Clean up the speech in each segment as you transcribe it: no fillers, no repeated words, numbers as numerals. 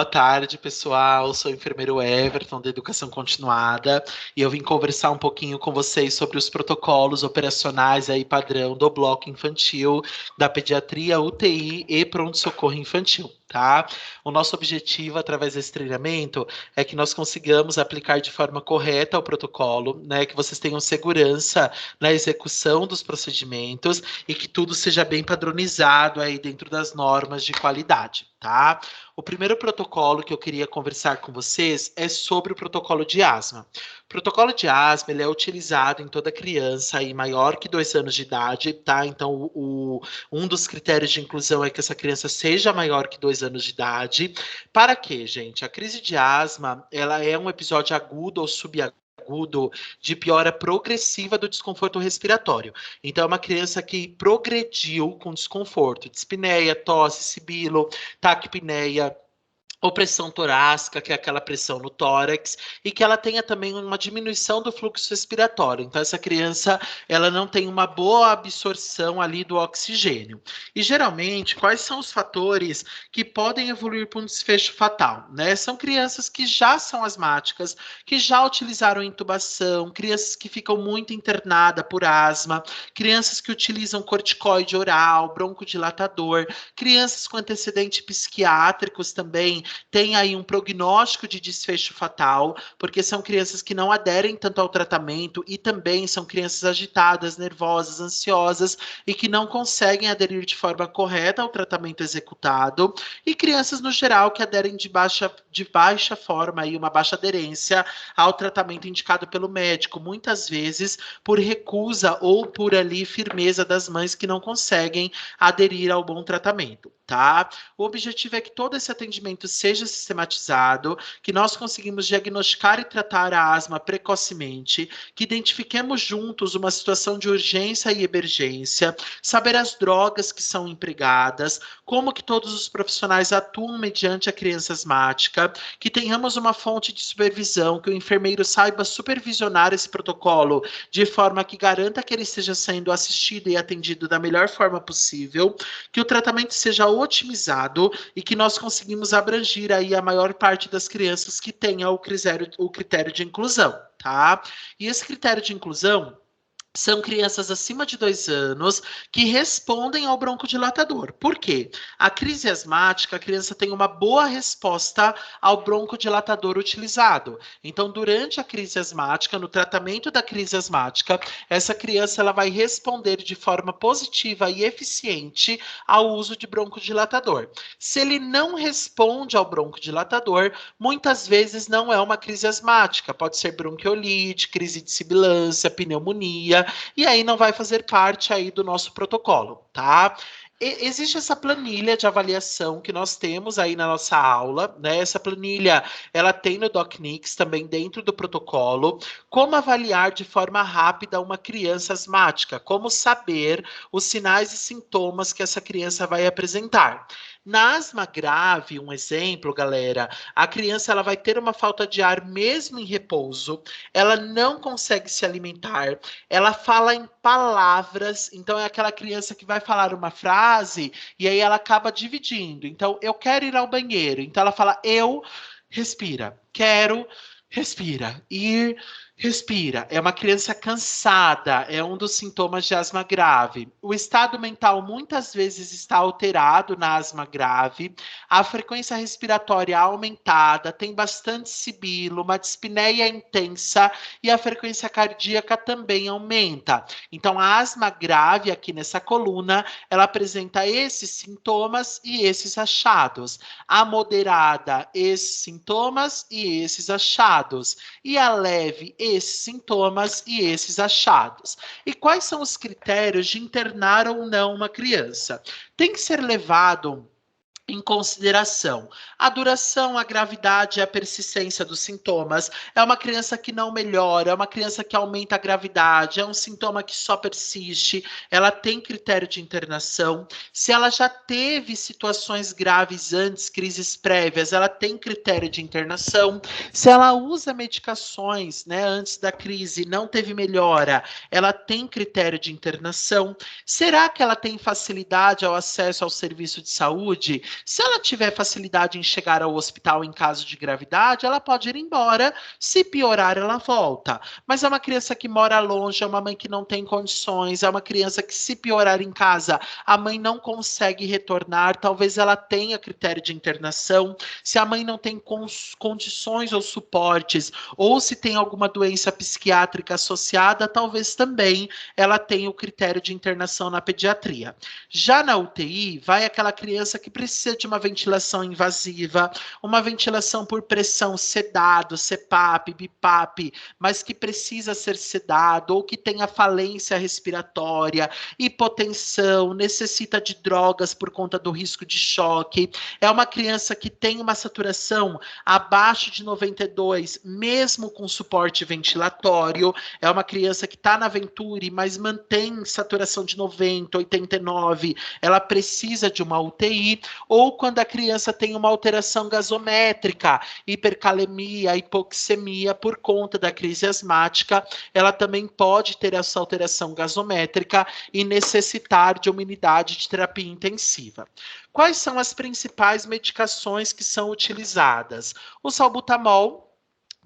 Boa tarde, pessoal. Eu sou o enfermeiro Everton, da Educação Continuada, e eu vim conversar um pouquinho com vocês sobre os protocolos operacionais aí padrão do bloco infantil, da pediatria, UTI e pronto-socorro infantil, tá? O nosso objetivo, através desse treinamento, é que nós consigamos aplicar de forma correta o protocolo, né? Que vocês tenham segurança na execução dos procedimentos e que tudo seja bem padronizado aí dentro das normas de qualidade, tá? O primeiro protocolo que eu queria conversar com vocês é sobre o protocolo de asma. O protocolo de asma ele é utilizado em toda criança aí maior que 2 anos de idade, tá? Então, um dos critérios de inclusão é que essa criança seja maior que 2 anos de idade. Para quê, gente? A crise de asma, ela é um episódio agudo ou subagudo de piora progressiva do desconforto respiratório. Então, é uma criança que progrediu com desconforto, dispneia, tosse, sibilo, taquipneia, opressão torácica, que é aquela pressão no tórax, e que ela tenha também uma diminuição do fluxo respiratório. Então, essa criança, ela não tem uma boa absorção ali do oxigênio. E, geralmente, quais são os fatores que podem evoluir para um desfecho fatal, né? São crianças que já são asmáticas, que já utilizaram intubação, crianças que ficam muito internadas por asma, crianças que utilizam corticoide oral, broncodilatador, crianças com antecedentes psiquiátricos também, tem aí um prognóstico de desfecho fatal, porque são crianças que não aderem tanto ao tratamento e também são crianças agitadas, nervosas, ansiosas e que não conseguem aderir de forma correta ao tratamento executado, e crianças no geral que aderem de baixa forma e uma baixa aderência ao tratamento indicado pelo médico, muitas vezes por recusa ou por ali firmeza das mães que não conseguem aderir ao bom tratamento, tá? O objetivo é que todo esse atendimento seja sistematizado, que nós conseguimos diagnosticar e tratar a asma precocemente, que identifiquemos juntos uma situação de urgência e emergência, saber as drogas que são empregadas, como que todos os profissionais atuam mediante a criança asmática, que tenhamos uma fonte de supervisão, que o enfermeiro saiba supervisionar esse protocolo de forma que garanta que ele esteja sendo assistido e atendido da melhor forma possível, que o tratamento seja otimizado e que nós conseguimos abranger aí a maior parte das crianças que tenha o critério de inclusão, tá? E esse critério de inclusão são crianças acima de 2 anos que respondem ao broncodilatador. Por quê? A crise asmática, a criança tem uma boa resposta ao broncodilatador utilizado. Então, durante a crise asmática, no tratamento da crise asmática, essa criança ela vai responder de forma positiva e eficiente ao uso de broncodilatador. Se ele não responde ao broncodilatador, muitas vezes não é uma crise asmática, pode ser bronquiolite, crise de sibilância, pneumonia, e aí não vai fazer parte aí do nosso protocolo, tá? Existe essa planilha de avaliação que nós temos aí na nossa aula, né? Essa planilha, ela tem no DocNix também dentro do protocolo, como avaliar de forma rápida uma criança asmática, como saber os sinais e sintomas que essa criança vai apresentar. Na asma grave, um exemplo, galera, a criança ela vai ter uma falta de ar mesmo em repouso, ela não consegue se alimentar, ela fala em palavras, então é aquela criança que vai falar uma frase e aí ela acaba dividindo. Então, eu quero ir ao banheiro. Então ela fala eu, respira. Quero, respira. Ir, respira. É uma criança cansada, é um dos sintomas de asma grave. O estado mental muitas vezes está alterado na asma grave, a frequência respiratória aumentada, tem bastante sibilo, uma dispneia intensa e a frequência cardíaca também aumenta. Então, a asma grave aqui nessa coluna, ela apresenta esses sintomas e esses achados. A moderada, esses sintomas e esses achados. E a leve, esses sintomas e esses achados. E quais são os critérios de internar ou não uma criança? Tem que ser levado em consideração a duração, a gravidade e a persistência dos sintomas. É uma criança que não melhora, é uma criança que aumenta a gravidade, é um sintoma que só persiste, ela tem critério de internação. Se ela já teve situações graves antes, crises prévias, ela tem critério de internação. Se ela usa medicações, né, antes da crise, não teve melhora, ela tem critério de internação. Será que ela tem facilidade ao acesso ao serviço de saúde? Se ela tiver facilidade em chegar ao hospital em caso de gravidade, ela pode ir embora. Se piorar, ela volta. Mas é uma criança que mora longe, é uma mãe que não tem condições, é uma criança que, se piorar em casa, a mãe não consegue retornar, talvez ela tenha critério de internação. Se a mãe não tem condições ou suportes, ou se tem alguma doença psiquiátrica associada, talvez também ela tenha o critério de internação na pediatria. Já na UTI, vai aquela criança que precisa de uma ventilação invasiva, uma ventilação por pressão, sedado, CPAP, BIPAP, mas que precisa ser sedado, ou que tenha falência respiratória, hipotensão, necessita de drogas por conta do risco de choque. É uma criança que tem uma saturação abaixo de 92, mesmo com suporte ventilatório. É uma criança que está na Venturi, mas mantém saturação de 90, 89. Ela precisa de uma UTI. Ou quando a criança tem uma alteração gasométrica, hipercalemia, hipoxemia, por conta da crise asmática, ela também pode ter essa alteração gasométrica e necessitar de uma unidade de terapia intensiva. Quais são as principais medicações que são utilizadas? O salbutamol,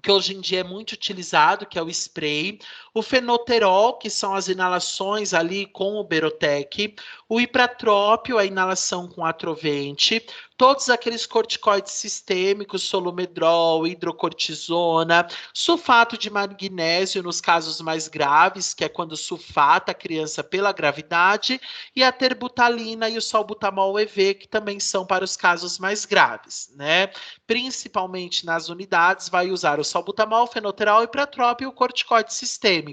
que hoje em dia é muito utilizado, que é o spray, o fenoterol, que são as inalações ali com o Berotec, o ipratrópio, a inalação com atrovente, todos aqueles corticoides sistêmicos, solumedrol, hidrocortisona, sulfato de magnésio nos casos mais graves, que é quando sulfata a criança pela gravidade, e a terbutalina e o salbutamol EV, que também são para os casos mais graves, né? Principalmente nas unidades, vai usar o salbutamol, fenoterol, ipratrópio e o corticoide sistêmico.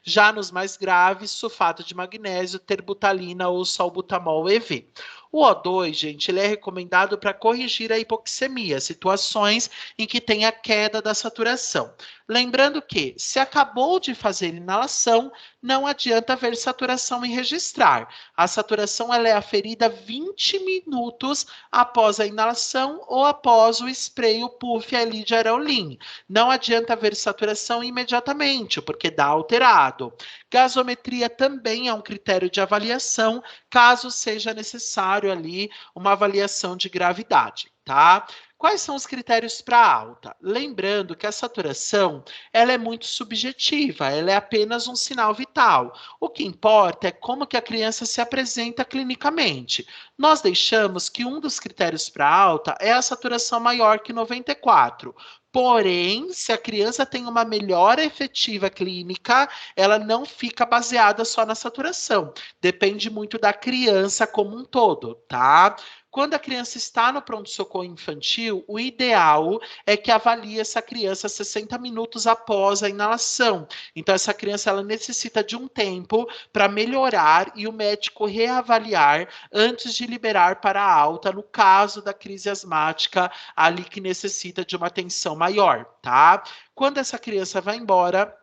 Já nos mais graves, sulfato de magnésio, terbutalina ou salbutamol EV. O O2, gente, ele é recomendado para corrigir a hipoxemia, situações em que tem a queda da saturação. Lembrando que, se acabou de fazer inalação, não adianta ver saturação e registrar. A saturação ela é aferida 20 minutos após a inalação ou após o spray, o puff ali de aerolim. Não adianta ver saturação imediatamente, porque dá alterado. Gasometria também é um critério de avaliação, caso seja necessário ali uma avaliação de gravidade, tá? Quais são os critérios para alta? Lembrando que a saturação ela é muito subjetiva, ela é apenas um sinal vital. O que importa é como que a criança se apresenta clinicamente. Nós deixamos que um dos critérios para alta é a saturação maior que 94. Porém, se a criança tem uma melhora efetiva clínica, ela não fica baseada só na saturação. Depende muito da criança como um todo, tá? Quando a criança está no pronto-socorro infantil, o ideal é que avalie essa criança 60 minutos após a inalação. Então, essa criança ela necessita de um tempo para melhorar e o médico reavaliar antes de liberar para a alta, no caso da crise asmática, ali que necessita de uma atenção maior, tá? Quando essa criança vai embora,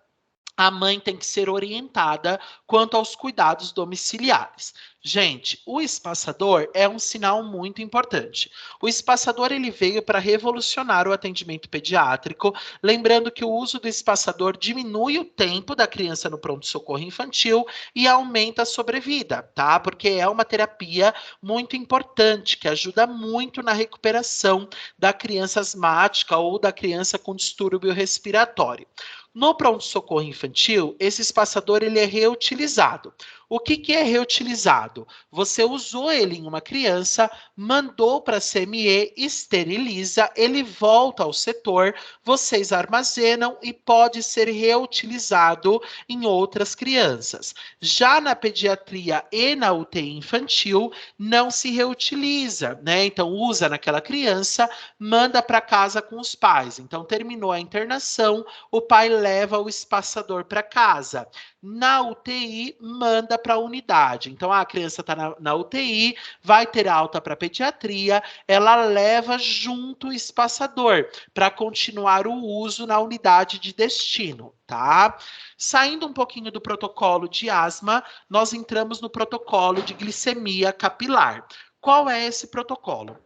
a mãe tem que ser orientada quanto aos cuidados domiciliares. Gente, o espaçador é um sinal muito importante. O espaçador ele veio para revolucionar o atendimento pediátrico, lembrando que o uso do espaçador diminui o tempo da criança no pronto-socorro infantil e aumenta a sobrevida, tá? Porque é uma terapia muito importante, que ajuda muito na recuperação da criança asmática ou da criança com distúrbio respiratório. No pronto-socorro infantil, esse espaçador ele é reutilizado. O que é reutilizado? Você usou ele em uma criança, mandou para a CME, esteriliza, ele volta ao setor, vocês armazenam e pode ser reutilizado em outras crianças. Já na pediatria e na UTI infantil, não se reutiliza, né? Então, usa naquela criança, manda para casa com os pais. Então, terminou a internação, o pai leva o espaçador para casa. Na UTI, manda para a unidade. Então, a criança está na UTI, vai ter alta para pediatria, ela leva junto o espaçador para continuar o uso na unidade de destino, tá? Saindo um pouquinho do protocolo de asma, nós entramos no protocolo de glicemia capilar. Qual é esse protocolo?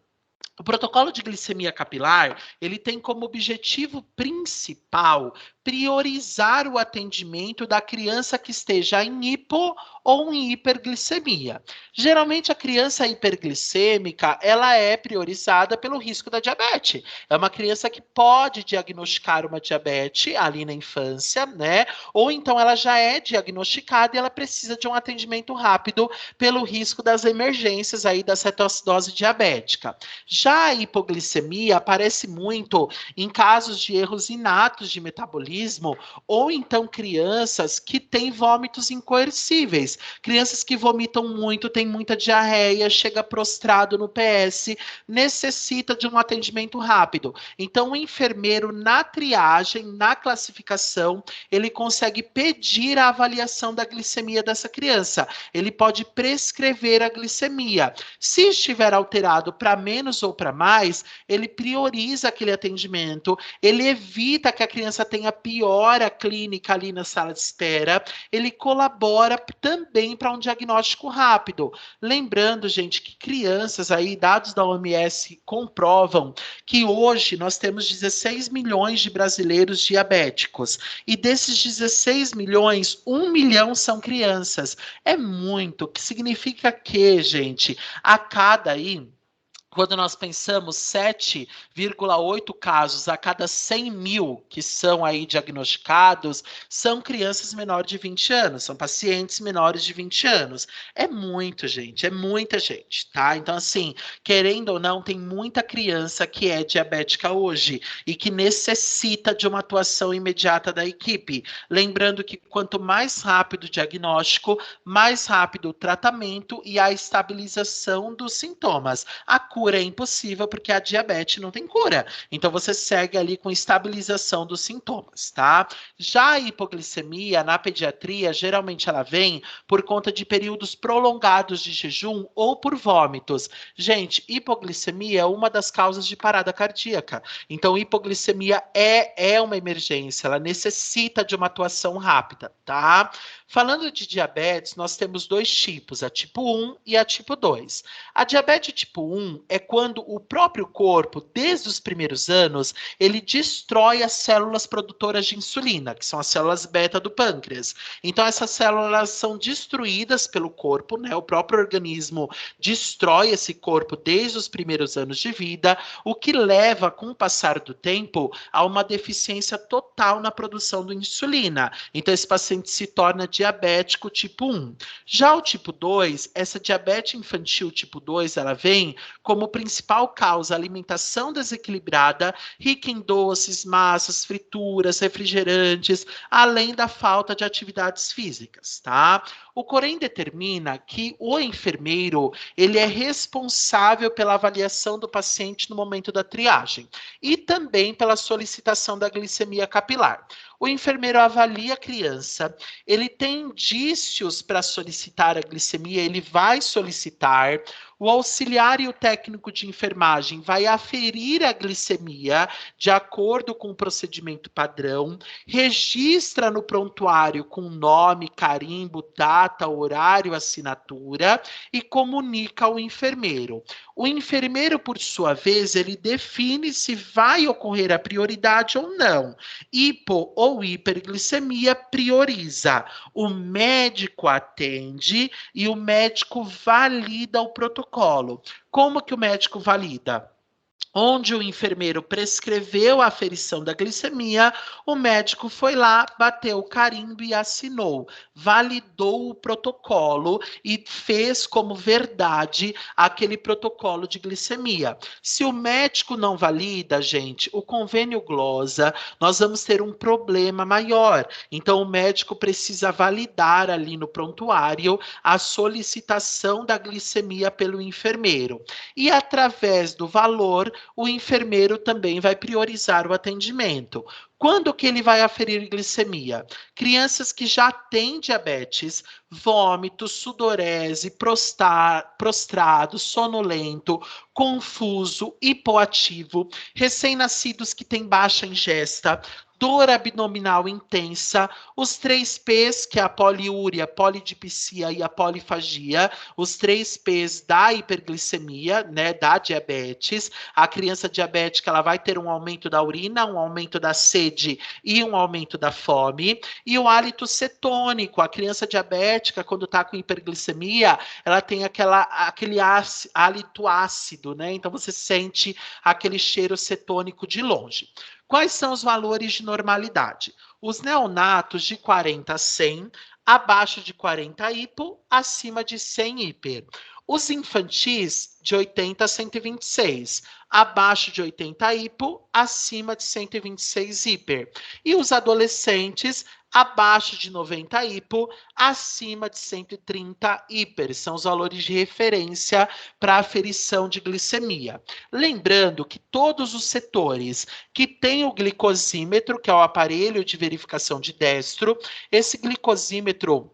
O protocolo de glicemia capilar, ele tem como objetivo principal priorizar o atendimento da criança que esteja em hipo ou em hiperglicemia. Geralmente a criança hiperglicêmica, ela é priorizada pelo risco da diabetes. É uma criança que pode diagnosticar uma diabetes ali na infância, né? Ou então ela já é diagnosticada e ela precisa de um atendimento rápido pelo risco das emergências aí da cetoacidose diabética. Já a hipoglicemia aparece muito em casos de erros inatos de metabolismo ou então crianças que têm vômitos incoercíveis. Crianças que vomitam muito, têm muita diarreia, chega prostrado no PS, necessita de um atendimento rápido. Então, o enfermeiro, na triagem, na classificação, ele consegue pedir a avaliação da glicemia dessa criança. Ele pode prescrever a glicemia. Se estiver alterado para menos ou para mais, ele prioriza aquele atendimento, ele evita que a criança tenha piora clínica ali na sala de espera, ele colabora também para um diagnóstico rápido. Lembrando, gente, que crianças aí, dados da OMS comprovam que hoje nós temos 16 milhões de brasileiros diabéticos. E desses 16 milhões, 1 milhão são crianças. É muito, que significa que, gente, a cada aí, quando nós pensamos 7,8 casos a cada 100 mil que são aí diagnosticados, são crianças menores de 20 anos, são pacientes menores de 20 anos. É muito, gente, é muita gente, tá? Então, assim, querendo ou não, tem muita criança que é diabética hoje e que necessita de uma atuação imediata da equipe. Lembrando que quanto mais rápido o diagnóstico, mais rápido o tratamento e a estabilização dos sintomas. A cura é impossível porque a diabetes não tem cura. Então você segue ali com estabilização dos sintomas, tá? Já a hipoglicemia na pediatria, geralmente ela vem por conta de períodos prolongados de jejum ou por vômitos. Gente, hipoglicemia é uma das causas de parada cardíaca. Então hipoglicemia é uma emergência, ela necessita de uma atuação rápida, tá? Falando de diabetes, nós temos dois tipos, a tipo 1 e a tipo 2. A diabetes tipo 1 é quando o próprio corpo, desde os primeiros anos, ele destrói as células produtoras de insulina, que são as células beta do pâncreas. Então, essas células são destruídas pelo corpo, né? O próprio organismo destrói esse corpo desde os primeiros anos de vida, o que leva, com o passar do tempo, a uma deficiência total na produção de insulina. Então, esse paciente se torna diabético tipo 1. Já o tipo 2, essa diabetes infantil tipo 2, ela vem como principal causa alimentação desequilibrada, rica em doces, massas, frituras, refrigerantes, além da falta de atividades físicas, tá? O Corém determina que o enfermeiro, ele é responsável pela avaliação do paciente no momento da triagem e também pela solicitação da glicemia capilar. O enfermeiro avalia a criança, ele tem indícios para solicitar a glicemia, ele vai solicitar. O auxiliar e o técnico de enfermagem vai aferir a glicemia de acordo com o procedimento padrão, registra no prontuário com nome, carimbo, data, horário, assinatura e comunica ao enfermeiro. O enfermeiro, por sua vez, ele define se vai ocorrer a prioridade ou não. Hipo ou hiperglicemia prioriza. O médico atende e o médico valida o protocolo. Como que o médico valida? Onde o enfermeiro prescreveu a aferição da glicemia, o médico foi lá, bateu o carimbo e assinou. Validou o protocolo e fez como verdade aquele protocolo de glicemia. Se o médico não valida, gente, o convênio glosa, nós vamos ter um problema maior. Então, o médico precisa validar ali no prontuário a solicitação da glicemia pelo enfermeiro. E através do valor, o enfermeiro também vai priorizar o atendimento. Quando que ele vai aferir glicemia? Crianças que já têm diabetes, vômito, sudorese, prostrado, sonolento, confuso, hipoativo, recém-nascidos que têm baixa ingesta, dor abdominal intensa, os 3 P's, que é a poliúria, polidipsia e a polifagia, os 3 P's da hiperglicemia, né, da diabetes. A criança diabética, ela vai ter um aumento da urina, um aumento da sede sede e um aumento da fome. E o hálito cetônico, a criança diabética, quando está com hiperglicemia, ela tem aquele hálito ácido, né? Então você sente aquele cheiro cetônico de longe. Quais são os valores de normalidade? Os neonatos de 40 a 100, abaixo de 40 hipo, acima de 100 hiper. Os infantis de 80 a 126, abaixo de 80 hipo, acima de 126 hiper. E os adolescentes abaixo de 90 hipo, acima de 130 hiper. São os valores de referência para aferição de glicemia. Lembrando que todos os setores que têm o glicosímetro, que é o aparelho de verificação de Destro, esse glicosímetro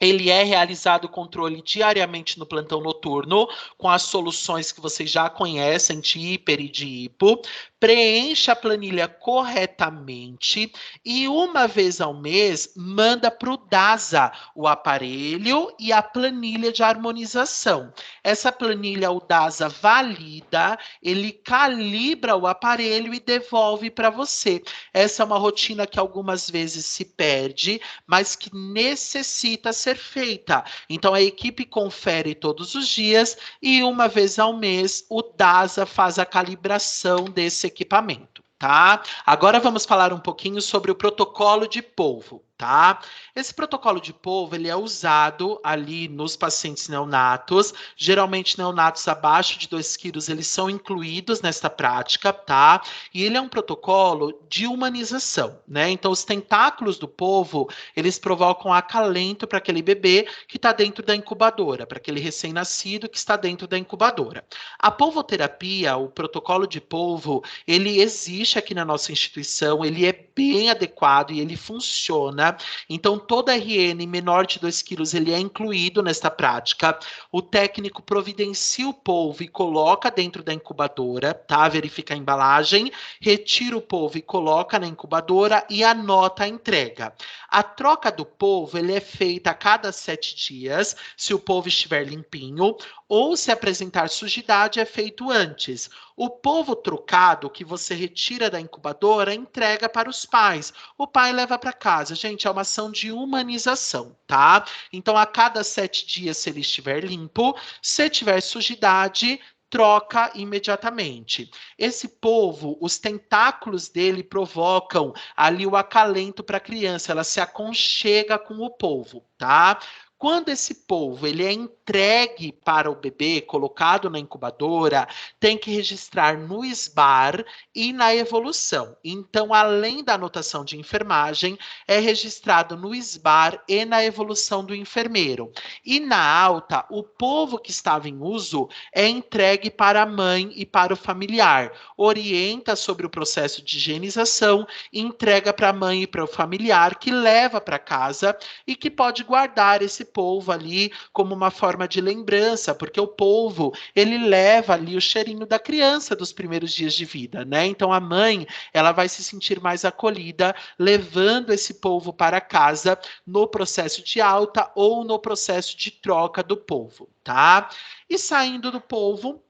ele é realizado o controle diariamente no plantão noturno, com as soluções que vocês já conhecem, de hiper e de hipo. Preencha a planilha corretamente e uma vez ao mês manda para o DASA o aparelho e a planilha de harmonização. Essa planilha o DASA valida, ele calibra o aparelho e devolve para você. Essa é uma rotina que algumas vezes se perde, mas que necessita ser feita. Então a equipe confere todos os dias e uma vez ao mês o DASA faz a calibração desse equipamento, tá? Agora vamos falar um pouquinho sobre o protocolo de polvo, tá? Esse protocolo de polvo, ele é usado ali nos pacientes neonatos, geralmente neonatos abaixo de 2 quilos, eles são incluídos nesta prática, tá? E ele é um protocolo de humanização, né? Então, os tentáculos do polvo, eles provocam acalento para aquele bebê que está dentro da incubadora, para aquele recém-nascido que está dentro da incubadora. A polvoterapia, o protocolo de polvo, ele existe aqui na nossa instituição, ele é bem adequado e ele funciona. Então, toda RN menor de 2 quilos, ele é incluído nesta prática. O técnico providencia o polvo e coloca dentro da incubadora, tá? Verifica a embalagem, retira o polvo e coloca na incubadora e anota a entrega. A troca do polvo, ele é feita a cada 7 dias, se o polvo estiver limpinho, ou se apresentar sujidade, é feito antes. O polvo trocado, que você retira da incubadora, entrega para os pais. O pai leva para casa. Gente, é uma ação de humanização, tá? Então, a cada 7 dias, se ele estiver limpo, se tiver sujidade, troca imediatamente. Esse polvo, os tentáculos dele provocam ali o acalento para a criança, ela se aconchega com o polvo, tá? Quando esse polvo ele é entregue para o bebê, colocado na incubadora, tem que registrar no SBAR e na evolução. Então, além da anotação de enfermagem, é registrado no SBAR e na evolução do enfermeiro. E na alta, o polvo que estava em uso é entregue para a mãe e para o familiar. Orienta sobre o processo de higienização e entrega para a mãe e para o familiar, que leva para casa e que pode guardar esse polvo ali como uma forma de lembrança, porque o polvo, ele leva ali o cheirinho da criança dos primeiros dias de vida, né? Então a mãe, ela vai se sentir mais acolhida levando esse polvo para casa no processo de alta ou no processo de troca do polvo, tá? E saindo do polvo,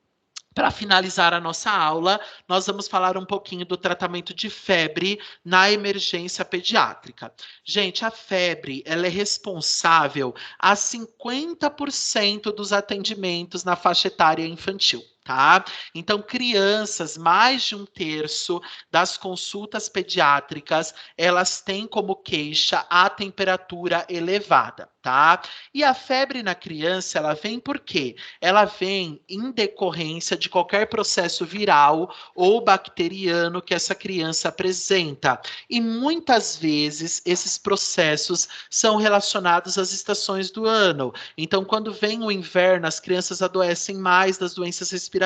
para finalizar a nossa aula, nós vamos falar um pouquinho do tratamento de febre na emergência pediátrica. Gente, a febre, ela é responsável a 50% dos atendimentos na faixa etária infantil. Tá? Então, crianças, mais de 1/3 das consultas pediátricas, elas têm como queixa a temperatura elevada, tá? E a febre na criança, ela vem por quê? Ela vem em decorrência de qualquer processo viral ou bacteriano que essa criança apresenta. E muitas vezes esses processos são relacionados às estações do ano. Então, quando vem o inverno, as crianças adoecem mais das doenças respiratórias.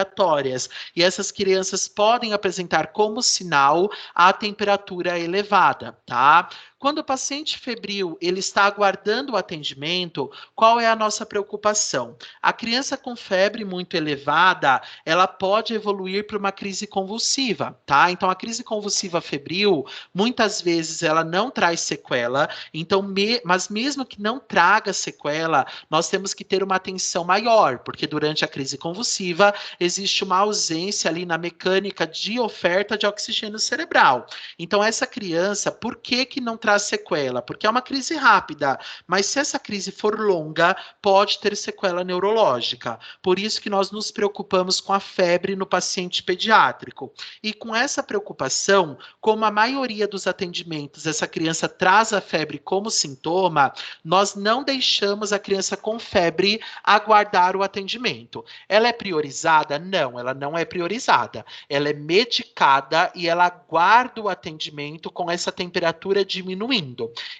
E essas crianças podem apresentar como sinal a temperatura elevada, tá? Quando o paciente febril ele está aguardando o atendimento, qual é a nossa preocupação? A criança com febre muito elevada, ela pode evoluir para uma crise convulsiva, tá? Então, a crise convulsiva febril, muitas vezes ela não traz sequela, então, mas mesmo que não traga sequela, nós temos que ter uma atenção maior, porque durante a crise convulsiva existe uma ausência ali na mecânica de oferta de oxigênio cerebral. Então, essa criança, por que que não traz sequela? Porque é uma crise rápida, mas se essa crise for longa, pode ter sequela neurológica. Por isso que nós nos preocupamos com a febre no paciente pediátrico. E com essa preocupação, como a maioria dos atendimentos, essa criança traz a febre como sintoma, nós não deixamos a criança com febre aguardar o atendimento. Ela é priorizada? Não, ela não é priorizada. Ela é medicada e ela aguarda o atendimento com essa temperatura diminuindo.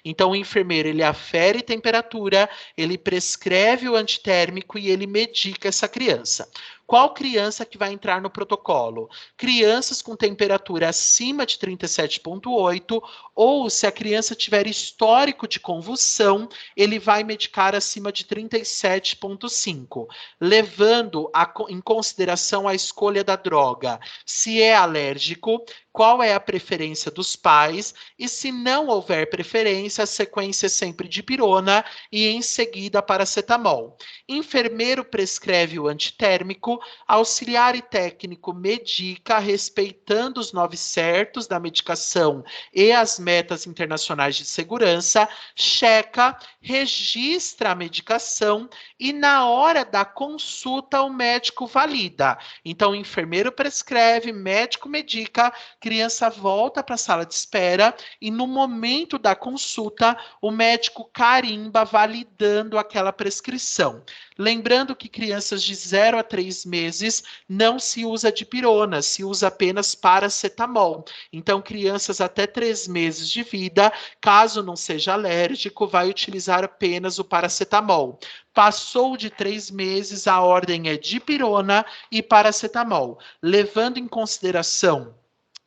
Então, o enfermeiro, ele afere temperatura, ele prescreve o antitérmico e ele medica essa criança. Qual criança que vai entrar no protocolo? Crianças com temperatura acima de 37,8, ou se a criança tiver histórico de convulsão, ele vai medicar acima de 37,5, levando em consideração a escolha da droga. Se é alérgico, qual é a preferência dos pais, e se não houver preferência, a sequência é sempre de pirona e em seguida paracetamol. Enfermeiro prescreve o antitérmico, auxiliar e técnico medica respeitando os 9 certos da medicação e as metas internacionais de segurança, checa, registra a medicação e na hora da consulta o médico valida. Então o enfermeiro prescreve, médico medica, criança volta para a sala de espera e no momento da consulta o médico carimba validando aquela prescrição. Lembrando que crianças de 0 a 3 meses não se usa dipirona, se usa apenas paracetamol. Então, crianças até 3 meses de vida, caso não seja alérgico, vai utilizar apenas o paracetamol. Passou de 3 meses, a ordem é dipirona e paracetamol, levando em consideração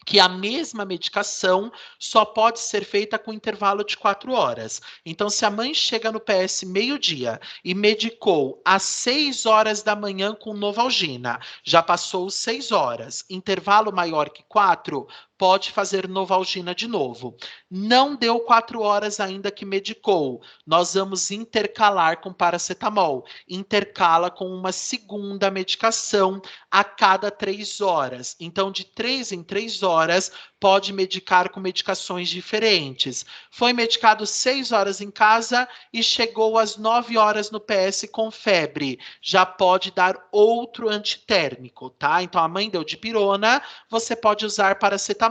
que a mesma medicação só pode ser feita com intervalo de 4 horas. Então, se a mãe chega no PS meio-dia e medicou às 6 horas da manhã com Novalgina, já passou 6 horas, intervalo maior que 4, pode fazer Novalgina de novo. Não deu 4 horas ainda que medicou, nós vamos intercalar com paracetamol. Intercala com uma segunda medicação a cada 3 horas. Então, de 3 em 3 horas, pode medicar com medicações diferentes. Foi medicado 6 horas em casa e chegou às 9 horas no PS com febre. Já pode dar outro antitérmico, tá? Então, a mãe deu dipirona, você pode usar paracetamol.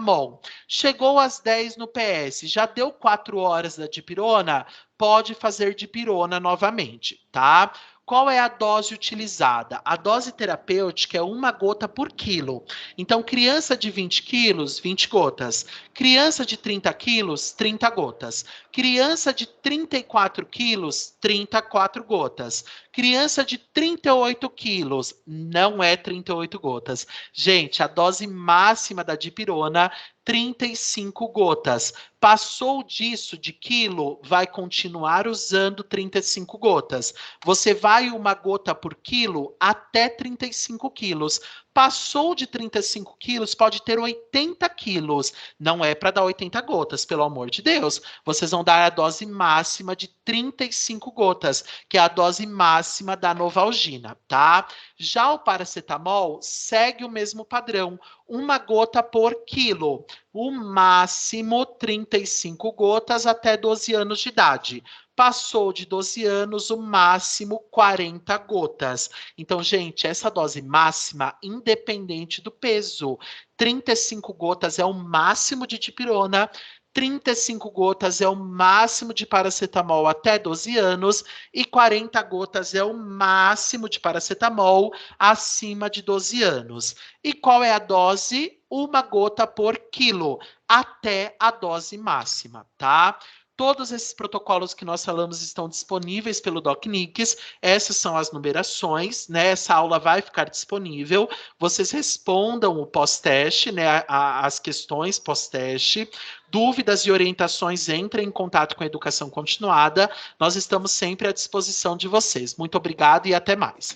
Chegou às 10 no PS, já deu 4 horas da dipirona, pode fazer dipirona novamente, tá? Qual é a dose utilizada? A dose terapêutica é 1 gota por quilo. Então, criança de 20 quilos, 20 gotas. Criança de 30 quilos, 30 gotas. Criança de 34 quilos, 34 gotas. Criança de 38 quilos, não é 38 gotas. Gente, a dose máxima da dipirona, 35 gotas. Passou disso de quilo, vai continuar usando 35 gotas. Você vai 1 gota por quilo até 35 quilos. Passou de 35 quilos, pode ter 80 quilos. Não é para dar 80 gotas, pelo amor de Deus. Vocês vão dar a dose máxima de 35 gotas, que é a dose máxima da Novalgina, tá? Já o paracetamol segue o mesmo padrão, 1 gota por quilo. O máximo 35 gotas até 12 anos de idade. Passou de 12 anos, o máximo 40 gotas. Então, gente, essa dose máxima, independente do peso, 35 gotas é o máximo de dipirona, 35 gotas é o máximo de paracetamol até 12 anos e 40 gotas é o máximo de paracetamol acima de 12 anos. E qual é a dose? 1 gota por quilo, até a dose máxima, tá? Todos esses protocolos que nós falamos estão disponíveis pelo DocNics. Essas são as numerações, né? Essa aula vai ficar disponível. Vocês respondam o pós-teste, né? As questões pós-teste. Dúvidas e orientações, entrem em contato com a Educação Continuada. Nós estamos sempre à disposição de vocês. Muito obrigado e até mais.